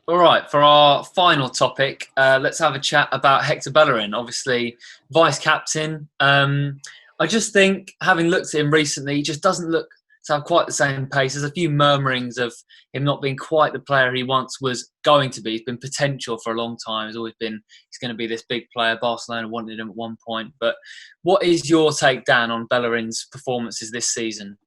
All right, for our final topic, let's have a chat about Hector Bellerin, obviously vice-captain. I just think, having looked at him recently, he just doesn't look to have quite the same pace. There's a few murmurings of him not being quite the player he once was going to be. He's been potential for a long time. He's always been, he's going to be this big player. Barcelona wanted him at one point. But what is your take, Dan, on Bellerin's performances this season?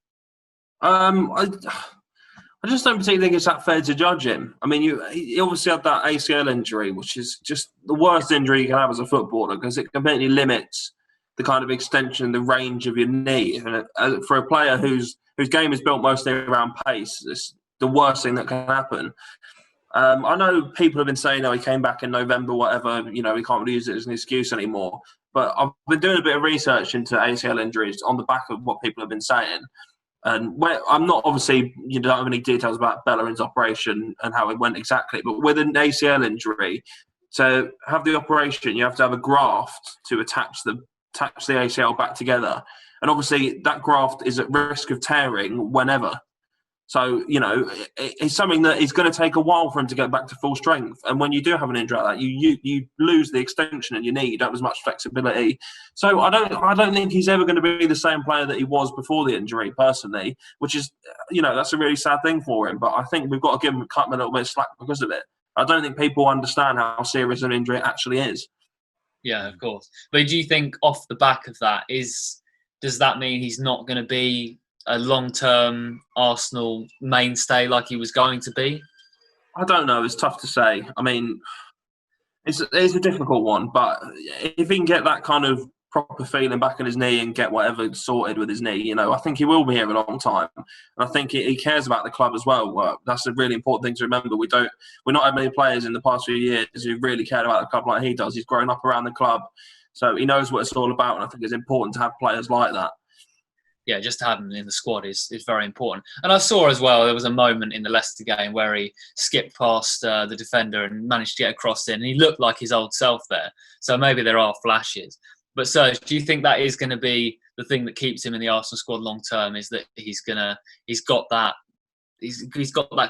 I just don't particularly think it's that fair to judge him. I mean, he obviously had that ACL injury, which is just the worst injury you can have as a footballer because it completely limits the kind of extension, the range of your knee. And for a player whose game is built mostly around pace, it's the worst thing that can happen. I know people have been saying, he came back in November, whatever, he can't really use it as an excuse anymore. But I've been doing a bit of research into ACL injuries on the back of what people have been saying. And I'm not obviously, you don't have any details about Bellerin's operation and how it went exactly, but with an ACL injury, to have the operation, you have to have a graft to attach the ACL back together. And obviously that graft is at risk of tearing whenever. So, it's something that is going to take a while for him to get back to full strength. And when you do have an injury like that, you lose the extension in your knee. You don't have as much flexibility. So I don't think he's ever going to be the same player that he was before the injury, personally, which is, that's a really sad thing for him. But I think we've got to cut him a little bit of slack because of it. I don't think people understand how serious an injury it actually is. Yeah, of course. But do you think off the back of that, does that mean he's not going to be a long-term Arsenal mainstay like he was going to be? I don't know. It's tough to say. I mean, it's a difficult one. But if he can get that kind of proper feeling back in his knee and get whatever sorted with his knee, I think he will be here a long time. And I think he cares about the club as well. That's a really important thing to remember. We're not had many players in the past few years who really cared about the club like he does. He's grown up around the club, so he knows what it's all about. And I think it's important to have players like that. Yeah, just to have him in the squad is very important. And I saw as well, there was a moment in the Leicester game where he skipped past the defender and managed to get across in. And he looked like his old self there. So maybe there are flashes. But Serge, do you think that is going to be the thing that keeps him in the Arsenal squad long term? Is that he's got that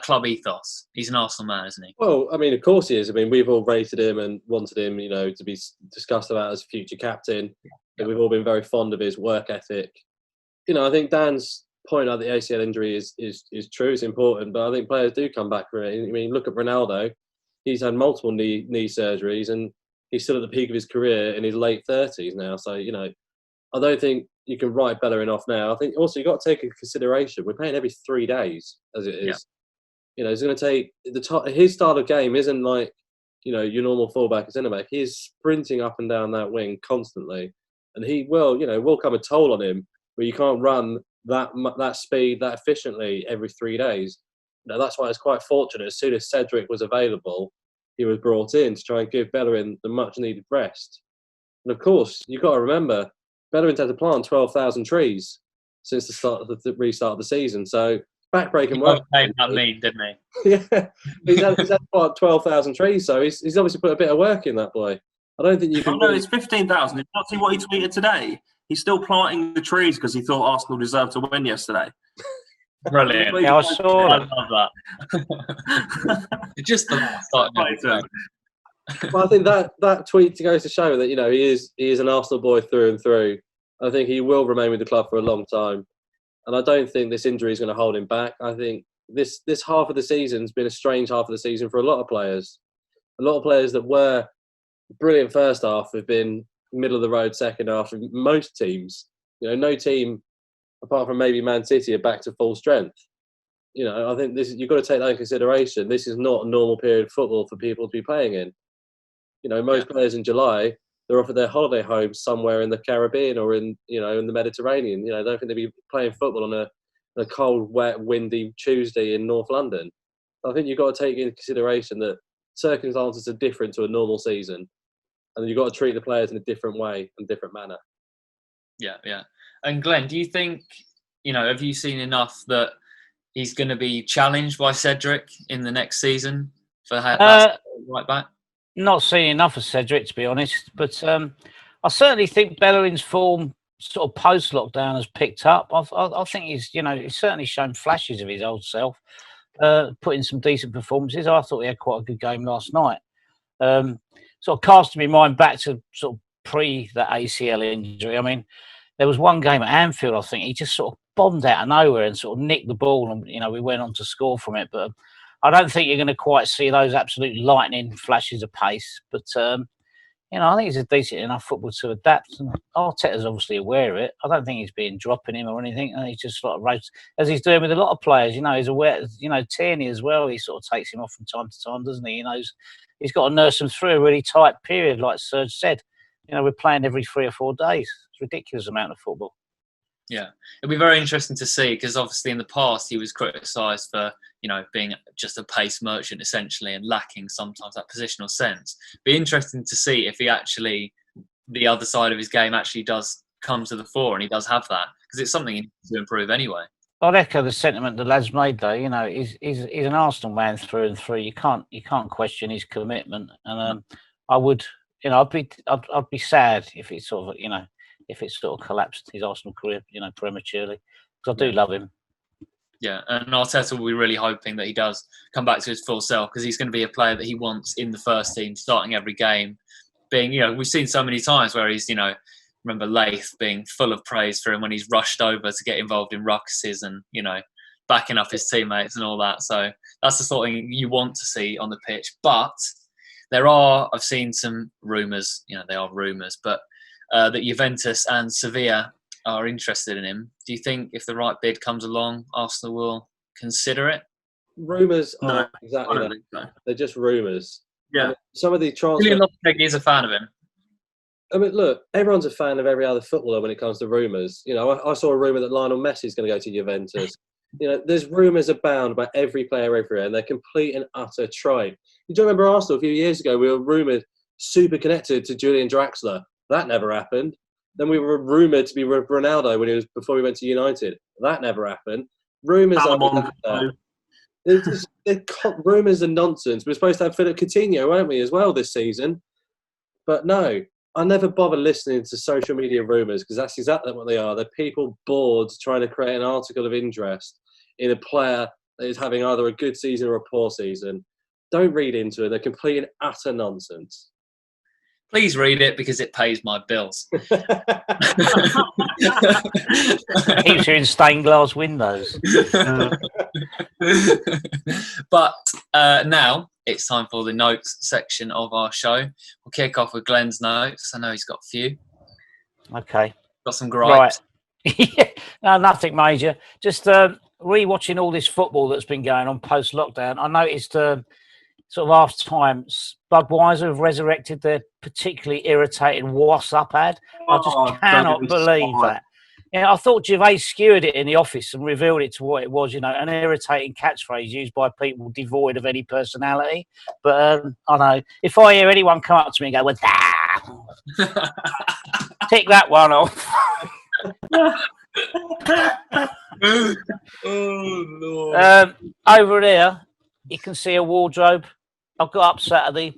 club ethos? He's an Arsenal man, isn't he? Well, I mean, of course he is. I mean, we've all rated him and wanted him, to be discussed about as future captain. Yeah. We've all been very fond of his work ethic. I think Dan's point out the ACL injury is true, it's important, but I think players do come back from it. I mean, look at Ronaldo. He's had multiple knee surgeries and he's still at the peak of his career in his late 30s now. So, I don't think you can write Bellerin off now. I think also you've got to take into consideration, we're playing every 3 days as it is. Yeah. It's going to take, his style of game isn't like, your normal fullback or centre back. He's sprinting up and down that wing constantly. And he will come a toll on him. But you can't run that speed, that efficiently every 3 days. That's why it's quite fortunate. As soon as Cedric was available, he was brought in to try and give Bellerin the much-needed rest. And of course, you've got to remember, Bellerin's had to plant 12,000 trees since the restart of the season. So backbreaking work. He made that mean, didn't he? Yeah, he's had to plant 12,000 trees. So he's obviously put a bit of work in, that boy. I don't think you can. Oh, no, it's 15,000. Did you not see what he tweeted today? He's still planting the trees because he thought Arsenal deserved to win yesterday. Brilliant. Yeah, I saw it. I love that. Just the start. Well, I think that tweet goes to show that he is an Arsenal boy through and through. I think he will remain with the club for a long time, and I don't think this injury is going to hold him back. I think this half of the season has been a strange half of the season for a lot of players. A lot of players that were brilliant first half have been middle of the road second half. Most teams, no team apart from maybe Man City are back to full strength. I think you've got to take that into consideration. This is not a normal period of football for people to be playing in. Most players in July, they're off at their holiday homes somewhere in the Caribbean or in the Mediterranean. I don't think they'd be playing football on a cold, wet, windy Tuesday in North London. I think you've got to take into consideration that circumstances are different to a normal season. And you've got to treat the players in a different way and different manner. Yeah. And Glenn, do you think, have you seen enough that he's going to be challenged by Cedric in the next season for right back? Not seen enough of Cedric, to be honest. But I certainly think Bellerin's form sort of post-lockdown has picked up. I think he's certainly shown flashes of his old self. put in some decent performances. I thought he had quite a good game last night. Sort of casting my mind back to sort of pre that ACL injury. I mean, there was one game at Anfield, I think, he just sort of bombed out of nowhere and sort of nicked the ball, and we went on to score from it. But I don't think you're going to quite see those absolute lightning flashes of pace. But I think he's a decent enough football to adapt, and Arteta's obviously aware of it. I don't think he's been dropping him or anything. And he's just like as he's doing with a lot of players. He's aware. Tierney as well. He sort of takes him off from time to time, doesn't he? He knows he's got to nurse him through a really tight period, like Serge said. We're playing every 3 or 4 days. It's a ridiculous amount of football. Yeah, it'll be very interesting to see, because obviously in the past he was criticised for being just a pace merchant essentially and lacking sometimes that positional sense. Be interesting to see if the other side of his game actually does come to the fore, and he does have that, because it's something he needs to improve anyway. I'd echo the sentiment the lad's made, though. He's an Arsenal man through and through. You can't question his commitment, and I would, I'd be sad if it sort of collapsed, his Arsenal career, prematurely, because I do love him. Yeah, and Arteta will be really hoping that he does come back to his full self, because he's going to be a player that he wants in the first team, starting every game. Being, we've seen so many times where he's, remember Leith being full of praise for him when he's rushed over to get involved in ruckuses and, backing up his teammates and all that. So that's the sort of thing you want to see on the pitch. But I've seen some rumours, they are rumours, but that Juventus and Sevilla are interested in him. Do you think if the right bid comes along, Arsenal will consider it? Rumours are exactly that. So. They're just rumours. Yeah. I mean, some of the transfer... Julian Lopetegui is a fan of him. I mean, look, everyone's a fan of every other footballer when it comes to rumours. I saw a rumour that Lionel Messi is going to go to Juventus. There's rumours abound about every player everywhere, and they're complete and utter tripe. You do remember Arsenal a few years ago, we were rumoured super connected to Julian Draxler. That never happened. Then we were rumoured to be with Ronaldo before we went to United. That never happened. Rumours are rumours are nonsense. We're supposed to have Philip Coutinho, weren't we, as well this season? But no, I never bother listening to social media rumours, because that's exactly what they are. They're people bored trying to create an article of interest in a player that is having either a good season or a poor season. Don't read into it. They're complete and utter nonsense. Please read it, because it pays my bills. Keeps you in stained glass windows. But now it's time for the notes section of our show. We'll kick off with Glen's notes. I know he's got a few. Okay. Got some gripes. Right. No, nothing major. Just re-watching all this football that's been going on post-lockdown. I noticed sort of half-time, Budweiser have resurrected their particularly irritating "What's Up" ad. I just cannot believe that. I thought Gervais skewered it in the office and revealed it to what it was, an irritating catchphrase used by people devoid of any personality. But I know, if I hear anyone come up to me and go, "Well, take that one off." Oh, Lord. Over there, you can see a wardrobe. I got up Saturday,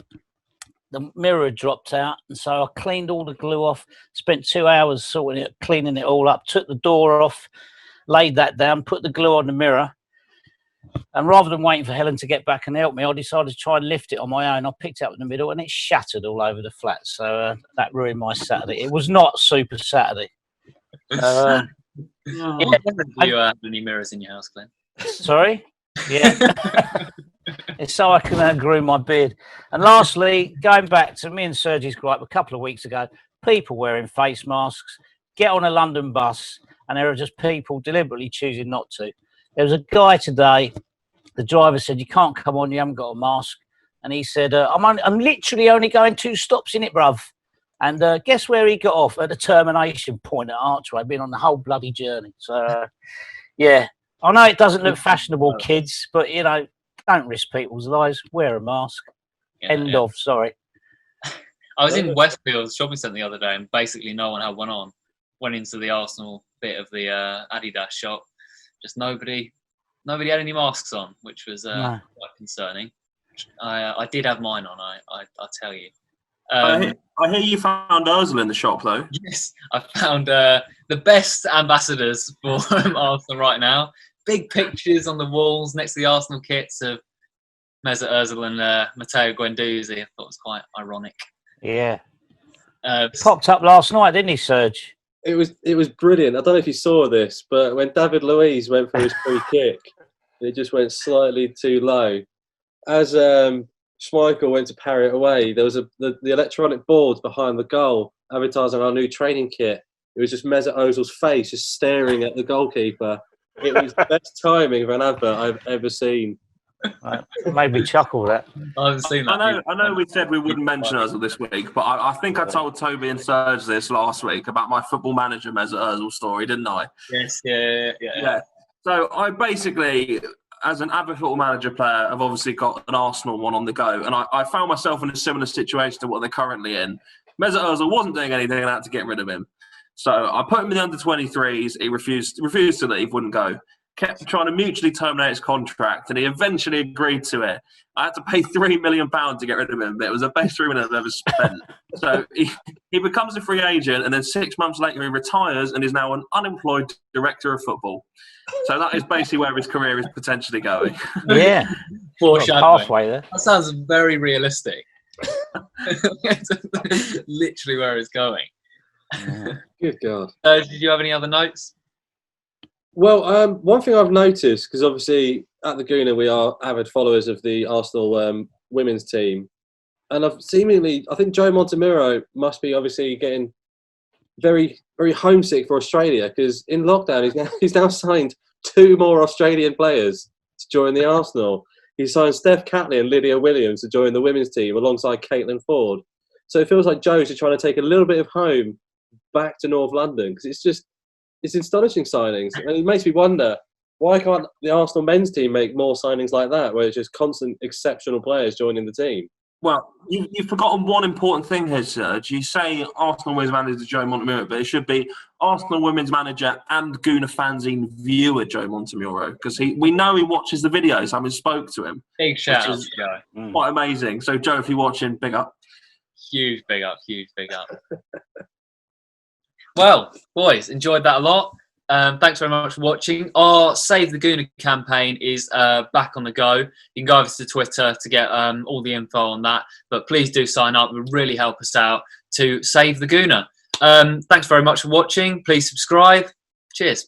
the mirror had dropped out, and so I cleaned all the glue off, spent 2 hours sorting it, cleaning it all up, took the door off, laid that down, put the glue on the mirror, and rather than waiting for Helen to get back and help me, I decided to try and lift it on my own. I picked it up in the middle, and it shattered all over the flat, so that ruined my Saturday. It was not Super Saturday. Do you have any mirrors in your house, Glen? Sorry? Yeah. It's so I can groom my beard. And lastly, going back to me and Sergio's gripe a couple of weeks ago, people wearing face masks, get on a London bus, and there are just people deliberately choosing not to. There was a guy today, the driver said, "You can't come on, you haven't got a mask." And he said, I'm literally only going 2 stops in it, bruv. And guess where he got off? At the termination point at Archway, been on the whole bloody journey. So, yeah. I know it doesn't look fashionable, kids, but, don't risk people's lives. Wear a mask. End of. Sorry. I was in Westfield shopping centre the other day, and basically no one had one on. Went into the Arsenal bit of the Adidas shop. Just nobody had any masks on, which was quite concerning. I did have mine on, I'll tell you. I hear you found Ozil in the shop, though. Yes, I found the best ambassadors for Arsenal right now. big pictures on the walls next to the Arsenal kits of Mesut Ozil and Matteo Guendouzi. I thought it was quite ironic. Yeah. Popped up last night, didn't he, Serge? It was brilliant. I don't know if you saw this, but when David Luiz went for his free kick, it just went slightly too low. As Schmeichel went to parry it away, there was the electronic boards behind the goal advertising our new training kit. It was just Mesut Ozil's face just staring at the goalkeeper. It was the best timing of an advert I've ever seen. Right. Made me chuckle, that. I haven't seen that. I know we said we wouldn't mention Ozil this week, but I think I told Toby and Serge this last week about my Football Manager Mesut Ozil story, didn't I? Yes, yeah. So I basically, as an avid Football Manager player, I've obviously got an Arsenal one on the go, and I found myself in a similar situation to what they're currently in. Mesut Ozil wasn't doing anything, and I had to get rid of him. So I put him in the under-23s. He refused to leave, wouldn't go. Kept trying to mutually terminate his contract, and he eventually agreed to it. I had to pay £3 million to get rid of him, but it was the best £3 million I've ever spent. So he becomes a free agent, and then 6 months later he retires and is now an unemployed director of football. So that is basically where his career is potentially going. Yeah. Halfway there. That sounds very realistic. Literally where it's going. Yeah. Good God. Did you have any other notes? Well, one thing I've noticed, because obviously at the Gooner we are avid followers of the Arsenal women's team, and I think Joe Montemurro must be obviously getting very, very homesick for Australia, because in lockdown he's now signed 2 more Australian players to join the Arsenal. He signed Steph Catley and Lydia Williams to join the women's team alongside Caitlin Ford. So it feels like Joe's trying to take a little bit of home back to North London, because it's astonishing signings, and it makes me wonder, why can't the Arsenal men's team make more signings like that, where it's just constant exceptional players joining the team? Well, you've forgotten one important thing here, Serge. You say Arsenal women's manager Joe Montemurro, but it should be Arsenal women's manager and Gooner Fanzine viewer Joe Montemurro, because we know he watches the videos. I spoke to him. Big shout out to Joe. Quite amazing. So, Joe, if you're watching, big up. Huge big up. Well, boys, enjoyed that a lot. Thanks very much for watching. Our Save the Gooner campaign is back on the go. You can go over to Twitter to get all the info on that. But please do sign up. It would really help us out to Save the Gooner. Thanks very much for watching. Please subscribe. Cheers.